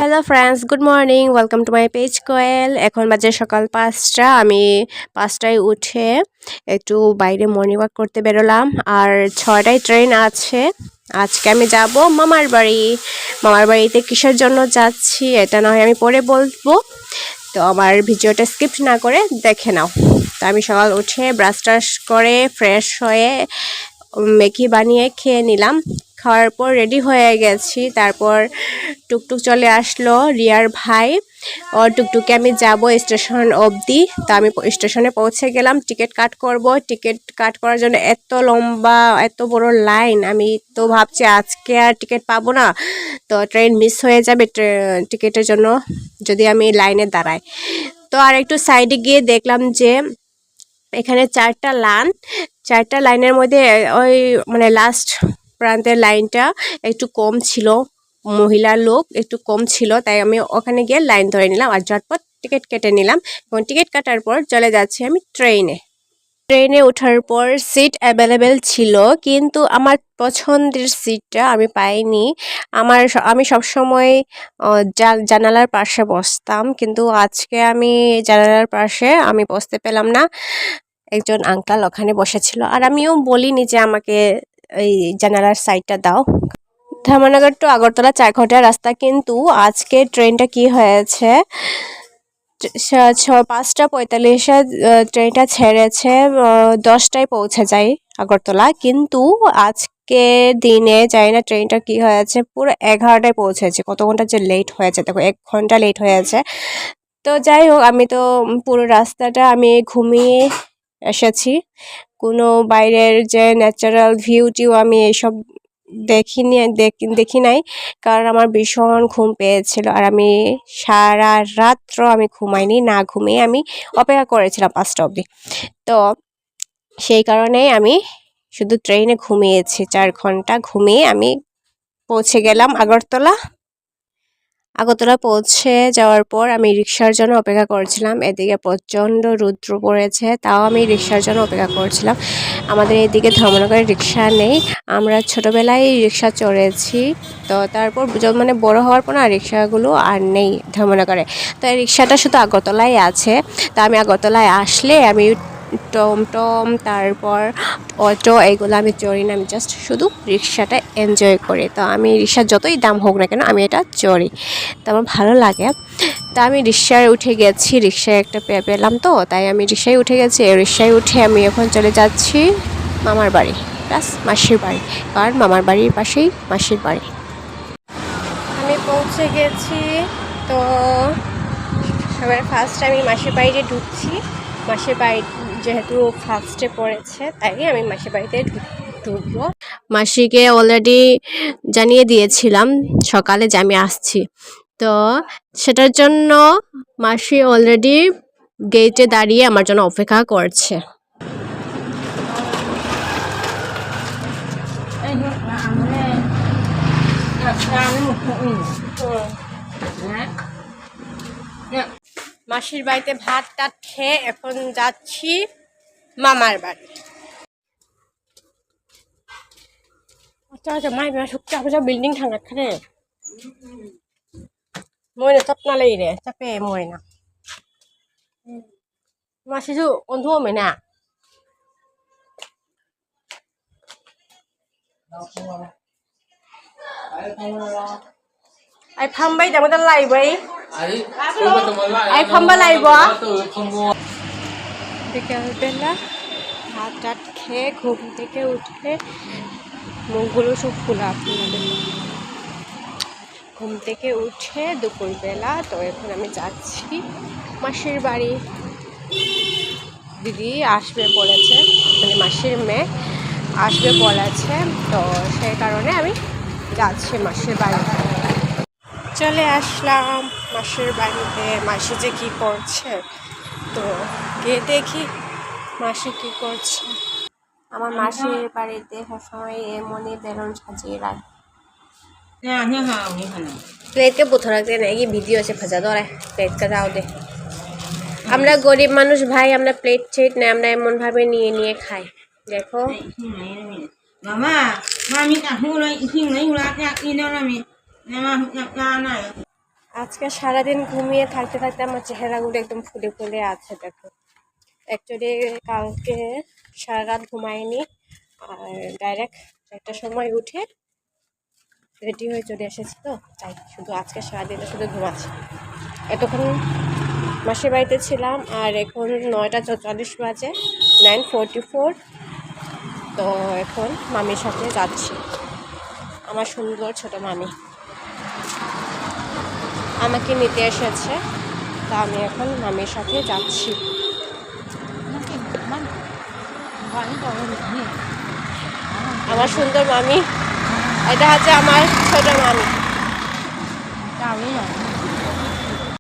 Hello friends, good morning. Welcome to my page Koyel. এখন বাজে সকাল 5টা। আমি 5টায় উঠে একটু বাইরে মর্নিং ওয়াক করতে বেরোলাম। আর 6টায় ট্রেন আছে। আজকে আমি যাব মামার বাড়ি। মামার বাড়িতে কিসের জন্য যাচ্ছি এটা না হয় আমি পরে বলবো। তো আমার ভিডিওটা স্কিপ না করে দেখে নাও। তো আমি সকাল উঠে ব্রাশ টাশ করে ফ্রেশ হয়ে ম্যাগি বানিয়ে খেয়ে নিলাম। খাওয়ার পর রেডি হয়ে গেছি। তারপর টুকটুক চলে আসলো রিয়ার ভাই। ও টুকটুকে আমি যাব স্টেশন অবধি। তো আমি স্টেশনে পৌঁছে গেলাম। টিকিট কাট করব। টিকিট কাট করার জন্য এত লম্বা এত বড় লাইন, আমি তো ভাবছি আজকে আর টিকিট পাবো না, তো ট্রেন মিস হয়ে যাবে টিকিটের জন্য যদি আমি লাইনে দাঁড়াই। তো আর একটু সাইডে গিয়ে দেখলাম যে এখানে 4টা লাইনের মধ্যে ওই মানে লাস্ট প্রান্তের লাইনটা একটু কম ছিল, মহিলা লোক একটু কম ছিল, তাই আমি ওখানে গিয়ে লাইন ধরে নিলাম আর ঝটপট টিকিট কেটে নিলাম। এবং টিকিট কাটার পর চলে যাচ্ছি আমি ট্রেনে ওঠার পর সিট অ্যাভেলেবেল ছিল, কিন্তু আমার পছন্দের সিটটা আমি পাইনি। আমি সবসময় জানালার পাশে বসতাম, কিন্তু আজকে আমি জানালার পাশে আমি বসতে পেলাম না। একজন আঙ্কাল ওখানে বসেছিল, আর আমিও বলিনি যে আমাকে এই জানালার সাইডটা দাও। ধামনগর টু আগরতলা 4 ঘন্টার রাস্তা, কিন্তু আজকে ট্রেনটা কি হয়েছে 5:45 ট্রেনটা ছেড়েছে, 10টায় পৌঁছে যায় আগরতলা, কিন্তু আজকে দিনে যাই না ট্রেনটা কি হয়েছে পুরো 11টায় পৌঁছেছে। কত ঘন্টা যে লেট হয়েছে দেখো, 1 ঘন্টা লেট হয়েছে। তো যাই হোক, আমি তো পুরো রাস্তাটা আমি ঘুমিয়ে এসেছি। কোনো বাইরের যে ন্যাচারাল ভিউটিও আমি এইসব দেখি নাই, কারণ আমার ভীষণ ঘুম পেয়েছিল। আর আমি সারা রাত্র আমি ঘুমাইনি, না ঘুমিয়ে আমি অপেক্ষা করেছিলাম 5টা অবধি। তো সেই কারণেই আমি শুধু ট্রেনে ঘুমিয়েছি। 4 ঘন্টা ঘুমিয়ে আমি পৌঁছে গেলাম আগরতলা। পৌঁছে যাওয়ার পর আমি রিক্সার জন্য অপেক্ষা করছিলাম। এদিকে প্রচণ্ড রৌদ্র পড়েছে, তাও আমি রিক্সার জন্য অপেক্ষা করছিলাম। আমাদের এদিকে ধর্মনগরে রিক্সা নেই, আমরা ছোটোবেলায় রিক্সা চড়েছি। তো তারপর মানে বড় হওয়ার পর না রিক্সাগুলো আর নেই ধর্মনগরে। তো এই রিক্সাটা শুধু আগরতলায় আছে। তো আমি আগরতলায় আসলে আমি টমটম তারপর অটো এগুলো আমি চড়ি না, আমি জাস্ট শুধু রিক্সাটা এনজয় করি। তো আমি রিক্সার যতই দাম হোক না কেন আমি এটা চড়ি, তো আমার ভালো লাগে। তা আমি রিক্সায় উঠে গেছি, রিক্সায় একটা পেলাম, তো তাই আমি রিক্সায় উঠে গেছি। রিক্সায় উঠে আমি এখন চলে যাচ্ছি মামার বাড়ি প্লাস মাসির বাড়ি, কারণ মামার বাড়ির পাশেই মাসির বাড়ি। আমি পৌঁছে গেছি। তো সবার ফার্স্ট আমি মাসির বাড়িতে ঢুকছি। মাসির বাড়ি যেহেতু ফার্স্টে পড়েছে, তাই আমি মাসির বাড়িতে ঢুকবো। মাসিকে অলরেডি জানিয়ে দিয়েছিলাম সকালে যে আমি আসছি, তো সেটার জন্য মাসি অলরেডি গেটে দাঁড়িয়ে আমার জন্য অপেক্ষা করছে। মাসির বাড়িতে ভাত টাত খেয়ে এখন যাচ্ছি মামার বাড়ি। আচ্ছা মাই 숙제 아버지 빌딩 장악하네. 뭐이나 짭나래 이래. 짭빼 뭐이나. 마시수 온두오메나. ai phong bay chẳng có tên lầy vậy ai phong ba lầy bó বিকেলবেলা ভাত টাত খেয়ে ঘুম থেকে উঠে মুখগুলো সব খোলা আপনাদের। ঘুম থেকে উঠে দুপুরবেলা, তো এখন আমি যাচ্ছি মাসির বাড়ি। দিদি আসবে বলেছে, মানে মাসির মেয়ে আসবে বলেছে, তো সেই কারণে আমি যাচ্ছি মাসির বাড়িতে। চলে আসলাম মাসির বাড়িতে। মাসি যে কী করছে, তো গিয়ে দেখি মাসি কী করছে। আমার মাসির বাড়িতে সবসময় এমনই বেলুন সাজিয়ে রাখে। প্লেটকে বুথ রাখতে না, এই ভিডিও আছে ভাজা ধরে প্লেটকে যাও দে। আমরা গরিব মানুষ ভাই, আমরা প্লেট ছেট না, আমরা এমন ভাবে নিয়ে নিয়ে খাই। দেখো মামা মামি কাহু লই ইসিং লই হুলা কে ইনো নামি মামা না না আজকে সারাদিন ঘুমিয়ে থাকতে থাকতে আমার চেহারাগুলো একদম ফুলে ফুলে আছে দেখো। অ্যাকচুয়ালি কালকে সারা রাত ঘুমাইনি, আর ডাইরেক্ট একটা সময় উঠে রেডি হয়ে চলে এসেছি, তো তাই শুধু আজকে সারাদিনে শুধু ঘুমাচ্ছি। এতক্ষণ মাসির বাড়িতে ছিলাম, আর এখন 9:44 বাজে, 9:44। তো এখন মামির সাথে যাচ্ছি, আমার সুন্দর ছোট মামি আমাকে নিতে এসেছে, তা আমি এখন মামির সাথে যাচ্ছি। আমার সুন্দর মামি, এটা হচ্ছে আমার ছোট মামি।